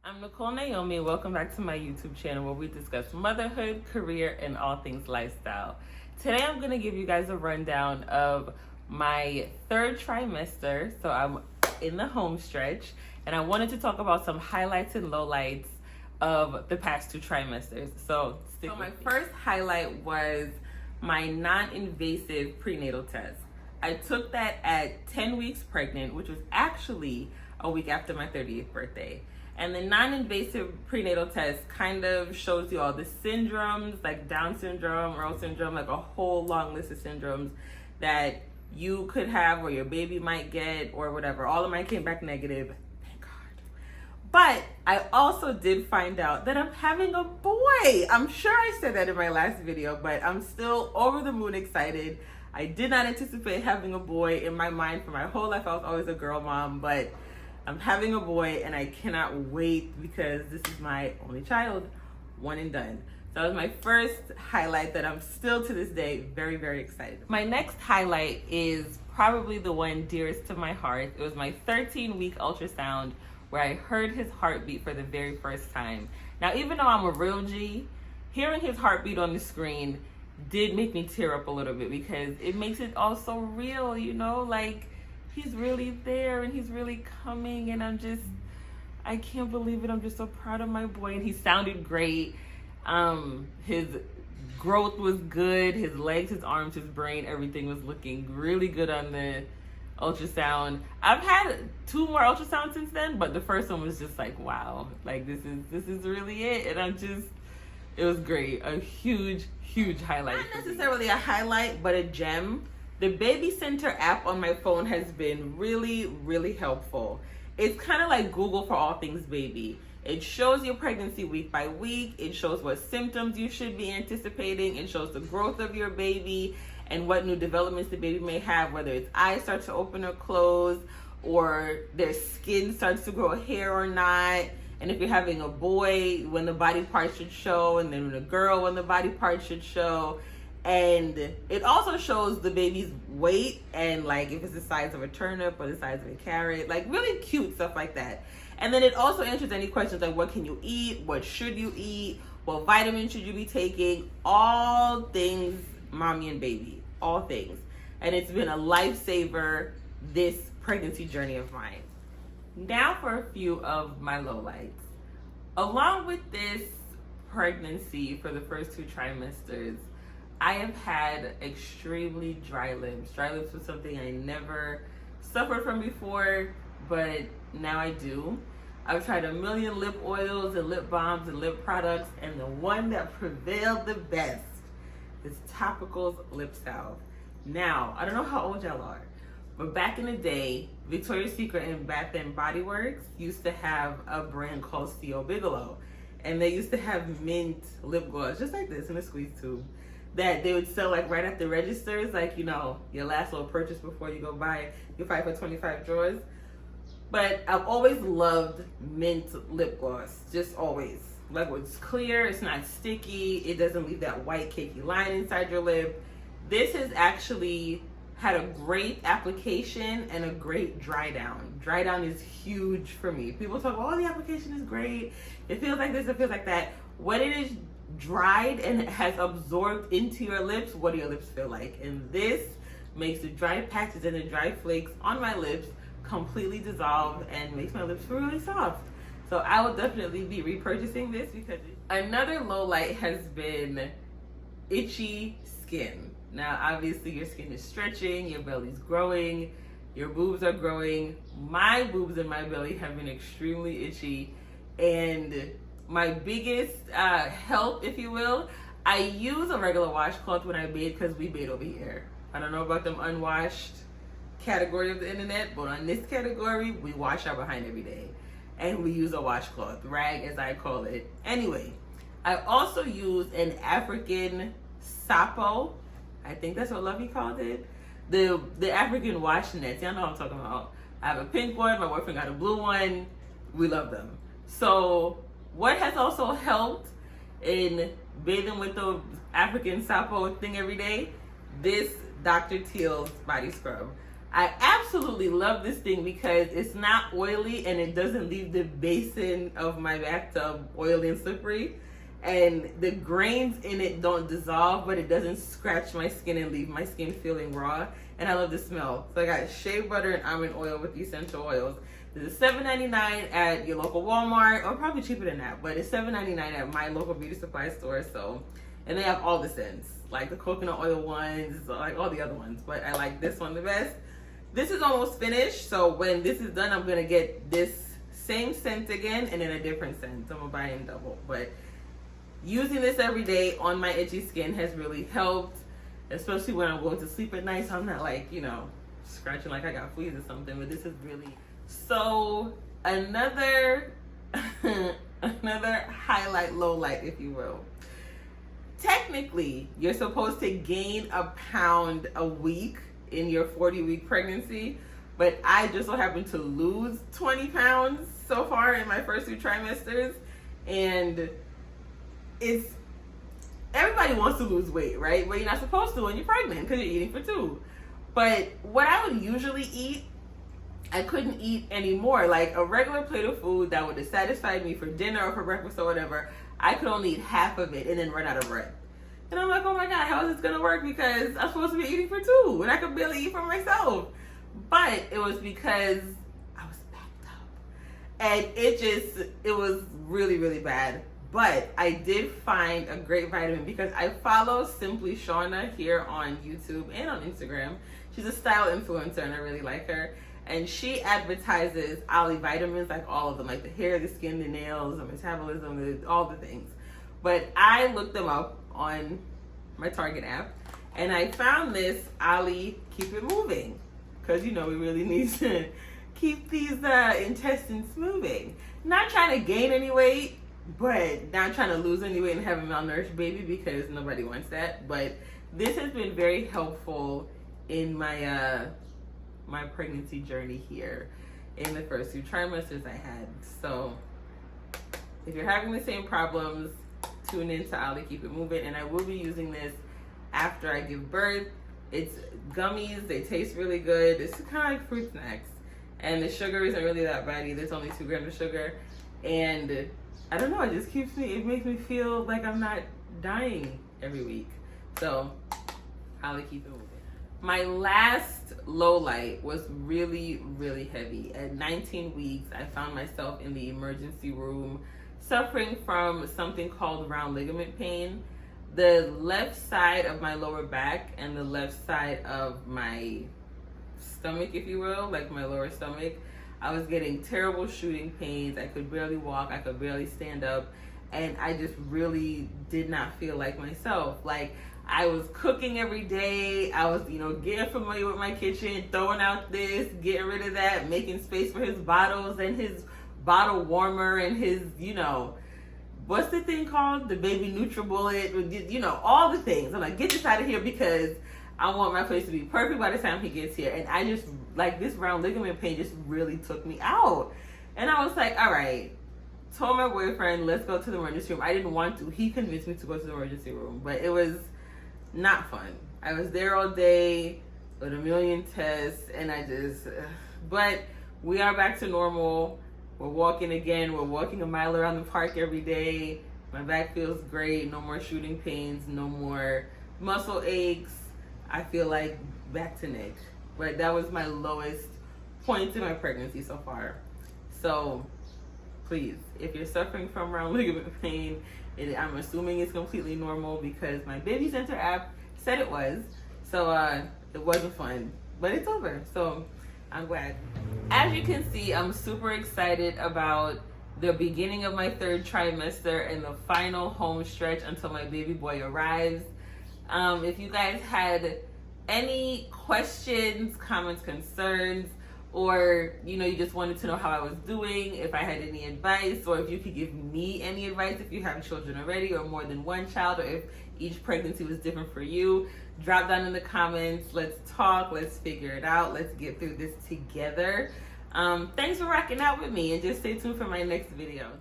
I'm Nicole Naomi. Welcome back to my YouTube channel where we discuss motherhood, career, and all things lifestyle. Today I'm going to give you guys a rundown of my third trimester. So I'm in the home stretch and I wanted to talk about some highlights and lowlights of the past 2 trimesters. So my first highlight was my non-invasive prenatal test. I took that at 10 weeks pregnant, which was actually a week after my 30th birthday. And the non-invasive prenatal test kind of shows you all the syndromes, like Down syndrome, Earl syndrome, like a whole long list of syndromes that you could have or your baby might get or whatever. All of mine came back negative, thank God. But I also did find out that I'm having a boy. I'm sure I said that in my last video, but I'm still over the moon excited. I did not anticipate having a boy. In my mind, for my whole life, I was always a girl mom, but I'm having a boy and I cannot wait because this is my only child, one and done. So that was my first highlight that I'm still to this day very, very excited. My next highlight is probably the one dearest to my heart. It was my 13-week ultrasound where I heard his heartbeat for the very first time. Now, even though I'm a real G, hearing his heartbeat on the screen did make me tear up a little bit because it makes it all so real, you know, like he's really there and he's really coming and I can't believe it. I'm just so proud of my boy and he sounded great. His growth was good. His legs, his arms, his brain, everything was looking really good on the ultrasound. I've had 2 more ultrasounds since then, but the first one was just like, wow, like this is really it. And it was great. A huge highlight. Not necessarily a highlight, but a gem. The Baby Center app on my phone has been really helpful. It's kind of like Google for all things baby. It shows your pregnancy week by week. It shows what symptoms you should be anticipating. It shows the growth of your baby and what new developments the baby may have, whether its eyes start to open or close, or their skin starts to grow hair or not. And if you're having a boy, when the body parts should show, and then when a girl, when the body parts should show. And it also shows the baby's weight and like if it's the size of a turnip or the size of a carrot, like really cute stuff like that. And then it also answers any questions like what can you eat, what should you eat, what vitamins should you be taking, all things mommy and baby, all things. And it's been a lifesaver this pregnancy journey of mine. Now for a few of my lowlights. Along with this pregnancy for the first 2 trimesters, I have had extremely dry lips. Dry lips was something I never suffered from before, but now I do. I've tried a million lip oils and lip balms and lip products, and the one that prevailed the best is Topicals Lip Salve. Now, I don't know how old y'all are, but back in the day, Victoria's Secret and Bath & Body Works used to have a brand called C.O. Bigelow, and they used to have mint lip gloss, just like this in a squeeze tube, that they would sell like right at the registers, like, you know, your last little purchase before you go buy your 5 for 25 drawers. But I've always loved mint lip gloss, just always. Like it's clear, it's not sticky, it doesn't leave that white cakey line inside your lip. This has actually had a great application and a great dry down. Dry down is huge for me. People talk, oh, the application is great. It feels like this, it feels like that. When it is dried and has absorbed into your lips, what do your lips feel like? And this makes the dry patches and the dry flakes on my lips completely dissolve and makes my lips feel really soft. So I will definitely be repurchasing this because another low light has been itchy skin. Now obviously your skin is stretching, your belly's growing, your boobs are growing. My boobs and my belly have been extremely itchy, and my biggest help, if you will, I use a regular washcloth when I bathe because we bathe over here. I don't know about them unwashed category of the internet, but on this category, we wash our behind every day. And we use a washcloth, rag as I call it. Anyway, I also use an African Sapo. I think that's what Lovey called it. The African wash nets, y'all know what I'm talking about. I have a pink one, my boyfriend got a blue one. We love them. So what has also helped in bathing with the African Sapo thing every day? This Dr. Teals body scrub. I absolutely love this thing because it's not oily and it doesn't leave the basin of my bathtub oily and slippery. And the grains in it don't dissolve, but it doesn't scratch my skin and leave my skin feeling raw. And I love the smell. So I got shea butter and almond oil with essential oils. This is $7.99 at your local Walmart, or probably cheaper than that, but it's $7.99 at my local beauty supply store. So, and they have all the scents, like the coconut oil ones, like all the other ones, but I like this one the best. This is almost finished, so when this is done, I'm gonna get this same scent again and then a different scent. So I'm gonna buy it in double, but using this every day on my itchy skin has really helped, especially when I'm going to sleep at night, so I'm not like, you know, scratching like I got fleas or something. But this is really, so another another highlight, low light, if you will. Technically, you're supposed to gain a pound a week in your 40-week pregnancy, but I just so happen to lose 20 pounds so far in my first 2 trimesters. And it's, everybody wants to lose weight, right? But you're not supposed to when you're pregnant because you're eating for 2. But what I would usually eat, I couldn't eat anymore. Like a regular plate of food that would have satisfied me for dinner or for breakfast or whatever, I could only eat half of it and then run out of breath. And I'm like, oh my God, how is this gonna work? Because I'm supposed to be eating for 2 and I could barely eat for myself. But it was because I was backed up. And it was really, really bad. But I did find a great vitamin because I follow Simply Shauna here on YouTube and on Instagram. She's a style influencer and I really like her. And she advertises Olly Vitamins, like all of them, like the hair, the skin, the nails, the metabolism, all the things. But I looked them up on my Target app and I found this Olly Keep It Moving, because you know we really need to keep these intestines moving. Not trying to gain any weight, but not trying to lose any weight and have a malnourished baby, because nobody wants that. But this has been very helpful in my my pregnancy journey here in the first 2 trimesters I had. So if you're having the same problems, tune in to Olly Keep It Moving. And I will be using this after I give birth. It's gummies, they taste really good. It's kind of like fruit snacks, and the sugar isn't really that bad either. It's only 2 grams of sugar, and I don't know, it just keeps me, it makes me feel like I'm not dying every week. So Olly Keep It Moving. My last low light was really, really heavy. At 19 weeks, I found myself in the emergency room suffering from something called round ligament pain. The left side of my lower back and the left side of my stomach, if you will, like my lower stomach, I was getting terrible shooting pains. I could barely walk, I could barely stand up, and I just really did not feel like myself. Like, I was cooking every day. I was, you know, getting familiar with my kitchen, throwing out this, getting rid of that, making space for his bottles and his bottle warmer and his, you know, what's the thing called? The baby NutriBullet, you know, all the things. I'm like, get this out of here because I want my place to be perfect by the time he gets here. And I just, like, this round ligament pain just really took me out. And I was like, all right. Told my boyfriend, let's go to the emergency room. I didn't want to. He convinced me to go to the emergency room, but it was not fun. I was there all day with a million tests, and I just, but we are back to normal. We're walking again. We're walking a mile around the park every day. My back feels great. No more shooting pains. No more muscle aches. I feel like back to Nick. But that was my lowest point in my pregnancy so far. So please, if you're suffering from round ligament pain, I'm assuming it's completely normal because my Baby Center app said it was. So it wasn't fun, but it's over. So I'm glad. As you can see, I'm super excited about the beginning of my 3rd trimester and the final home stretch until my baby boy arrives. If you guys had any questions, comments, concerns, or you know, you just wanted to know how I was doing, if I had any advice, or if you could give me any advice if you have children already or more than one child, or if each pregnancy was different for you, drop down in the comments. Let's talk, let's figure it out, let's get through this together. Thanks for rocking out with me, and just stay tuned for my next video.